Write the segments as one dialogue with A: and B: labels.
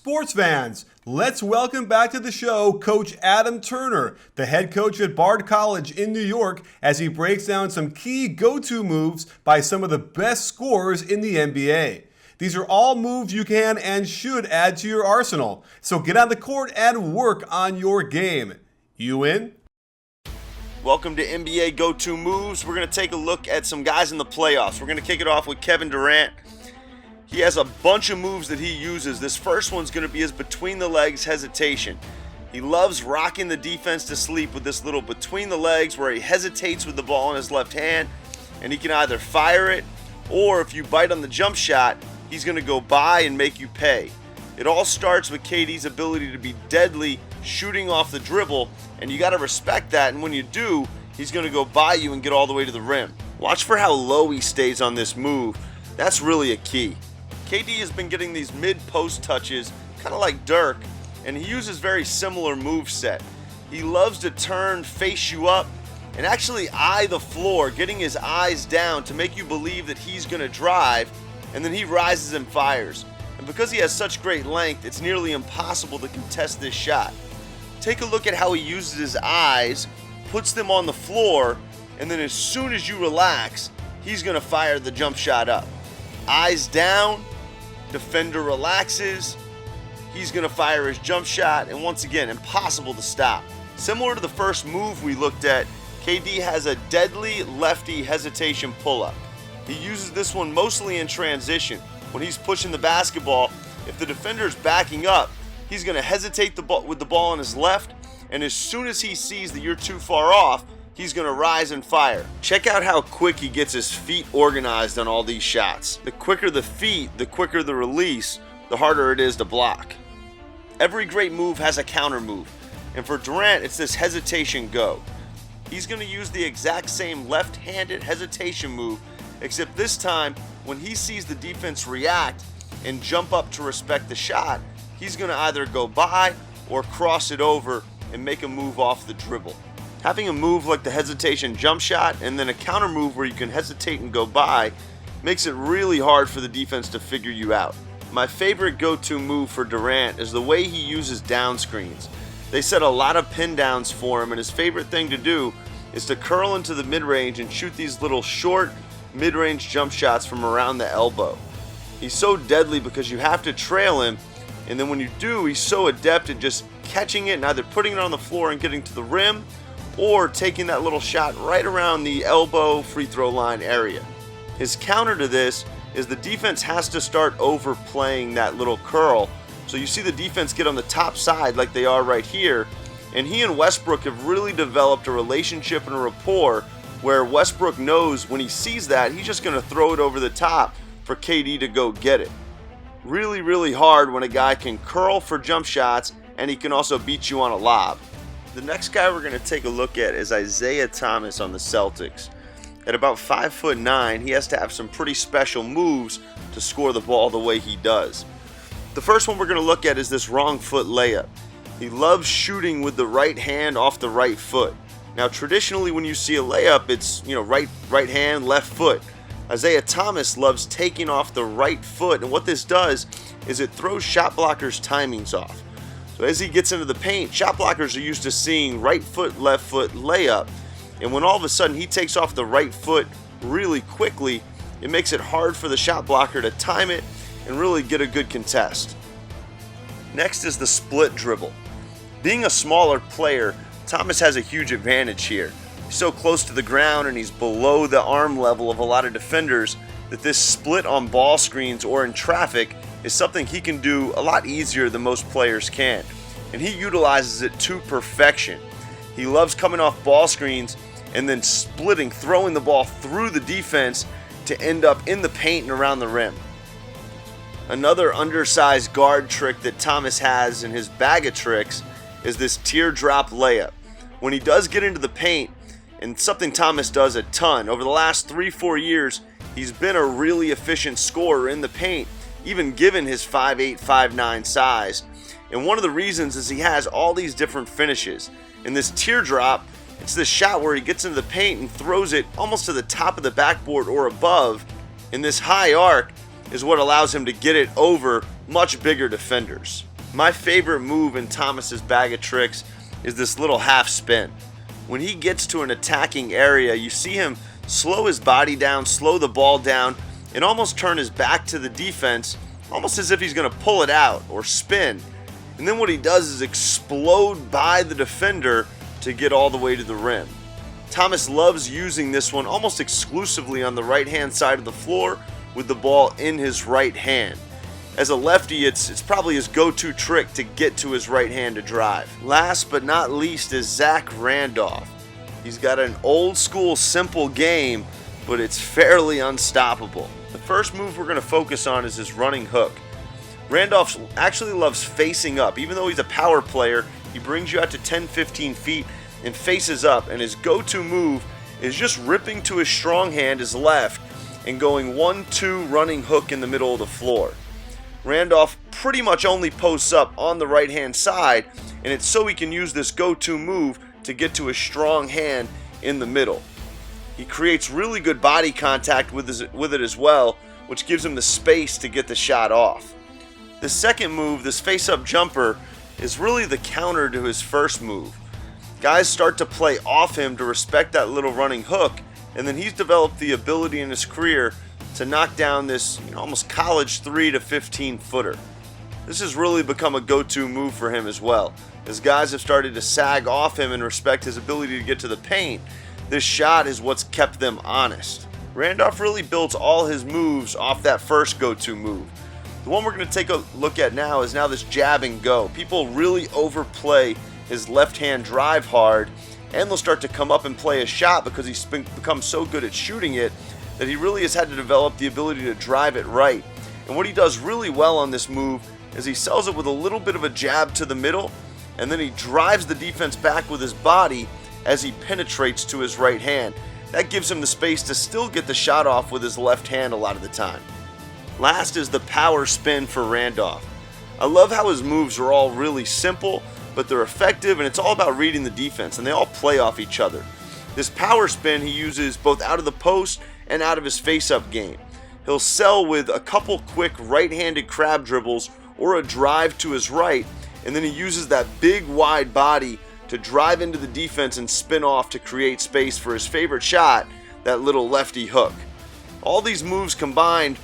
A: Sports fans, let's welcome back to the show Coach Adam Turner, the head coach at Bard College in New York, as he breaks down some key go-to moves by some of the best scorers in the NBA. These are all moves you can and should add to your arsenal. So get on the court and work on your game. You in?
B: Welcome to NBA Go-To Moves. We're going to take a look at some guys in the playoffs. We're going to kick it off with Kevin Durant. He has a bunch of moves that he uses. This first one's going to be his between the legs hesitation. He loves rocking the defense to sleep with this little between the legs where he hesitates with the ball in his left hand, and he can either fire it, or if you bite on the jump shot, he's going to go by and make you pay. It all starts with KD's ability to be deadly shooting off the dribble, and you got to respect that, and when you do, he's going to go by you and get all the way to the rim. Watch for how low he stays on this move. That's really a key. KD has been getting these mid-post touches, kind of like Dirk, and he uses very similar move set. He loves to turn, face you up, and actually eye the floor, getting his eyes down to make you believe that he's going to drive, and then he rises and fires. And because he has such great length, it's nearly impossible to contest this shot. Take a look at how he uses his eyes, puts them on the floor, and then as soon as you relax, he's going to fire the jump shot up. Eyes down, defender relaxes, he's going to fire his jump shot, and once again, impossible to stop. Similar to the first move we looked at, KD has a deadly lefty hesitation pull-up. He uses this one mostly in transition. When he's pushing the basketball, if the defender's backing up, he's going to hesitate with the ball on his left, and as soon as he sees that you're too far off, he's going to rise and fire. Check out how quick he gets his feet organized on all these shots. The quicker the feet, the quicker the release, the harder it is to block. Every great move has a counter move, and for Durant, it's this hesitation go. He's going to use the exact same left-handed hesitation move, except this time, when he sees the defense react and jump up to respect the shot, he's going to either go by or cross it over and make a move off the dribble. Having a move like the hesitation jump shot and then a counter move where you can hesitate and go by makes it really hard for the defense to figure you out. My favorite go-to move for Durant is the way he uses down screens. They set a lot of pin downs for him, and his favorite thing to do is to curl into the mid-range and shoot these little short mid-range jump shots from around the elbow. He's so deadly because you have to trail him, and then when you do, he's so adept at just catching it and either putting it on the floor and getting to the rim, or taking that little shot right around the elbow free throw line area. His counter to this is the defense has to start overplaying that little curl. So you see the defense get on the top side like they are right here, and he and Westbrook have really developed a relationship and a rapport where Westbrook knows when he sees that, he's just going to throw it over the top for KD to go get it. Really, really hard when a guy can curl for jump shots and he can also beat you on a lob. The next guy we're going to take a look at is Isaiah Thomas on the Celtics. At about 5'9", he has to have some pretty special moves to score the ball the way he does. The first one we're going to look at is this wrong foot layup. He loves shooting with the right hand off the right foot. Now traditionally when you see a layup, it's right hand, left foot. Isaiah Thomas loves taking off the right foot, and what this does is it throws shot blockers' timings off. So as he gets into the paint, shot blockers are used to seeing right foot, left foot layup. And when all of a sudden he takes off the right foot really quickly, it makes it hard for the shot blocker to time it and really get a good contest. Next is the split dribble. Being a smaller player, Thomas has a huge advantage here. He's so close to the ground and he's below the arm level of a lot of defenders that this split on ball screens or in traffic is something he can do a lot easier than most players can, and he utilizes it to perfection. He loves coming off ball screens and then splitting, throwing the ball through the defense to end up in the paint and around the rim. Another undersized guard trick that Thomas has in his bag of tricks is this teardrop layup. When he does get into the paint, and something Thomas does a ton, over the last 3-4 years, he's been a really efficient scorer in the paint, even given his 5'8", 5'9" size. And one of the reasons is he has all these different finishes. In this teardrop, it's this shot where he gets into the paint and throws it almost to the top of the backboard or above, and this high arc is what allows him to get it over much bigger defenders. My favorite move in Thomas's bag of tricks is this little half spin. When he gets to an attacking area, you see him slow his body down, slow the ball down, and almost turn his back to the defense, almost as if he's going to pull it out or spin. And then what he does is explode by the defender to get all the way to the rim. Thomas loves using this one almost exclusively on the right-hand side of the floor with the ball in his right hand. As a lefty, it's probably his go-to trick to get to his right hand to drive. Last but not least is Zach Randolph. He's got an old-school simple game, but it's fairly unstoppable. The first move we're going to focus on is his running hook. Randolph actually loves facing up. Even though he's a power player, he brings you out to 10-15 feet and faces up, and his go-to move is just ripping to his strong hand, his left, and going 1-2 running hook in the middle of the floor. Randolph pretty much only posts up on the right-hand side, and it's so he can use this go-to move to get to his strong hand in the middle. He creates really good body contact with it as well, which gives him the space to get the shot off. The second move, this face-up jumper, is really the counter to his first move. Guys start to play off him to respect that little running hook, and then he's developed the ability in his career to knock down this almost college 3 to 15 footer. This has really become a go-to move for him as well, as guys have started to sag off him and respect his ability to get to the paint. This shot is what's kept them honest. Randolph really builds all his moves off that first go-to move. The one we're going to take a look at now is this jab and go. People really overplay his left-hand drive hard, and they'll start to come up and play a shot because he's become so good at shooting it that he really has had to develop the ability to drive it right. And what he does really well on this move is he sells it with a little bit of a jab to the middle, and then he drives the defense back with his body as he penetrates to his right hand. That gives him the space to still get the shot off with his left hand a lot of the time. Last is the power spin for Randolph. I love how his moves are all really simple, but they're effective, and it's all about reading the defense, and they all play off each other. This power spin he uses both out of the post and out of his face-up game. He'll sell with a couple quick right-handed crab dribbles or a drive to his right, and then he uses that big wide body to drive into the defense and spin off to create space for his favorite shot, that little lefty hook. All these moves combined,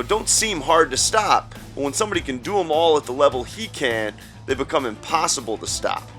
B: don't seem hard to stop, but when somebody can do them all at the level he can, they become impossible to stop.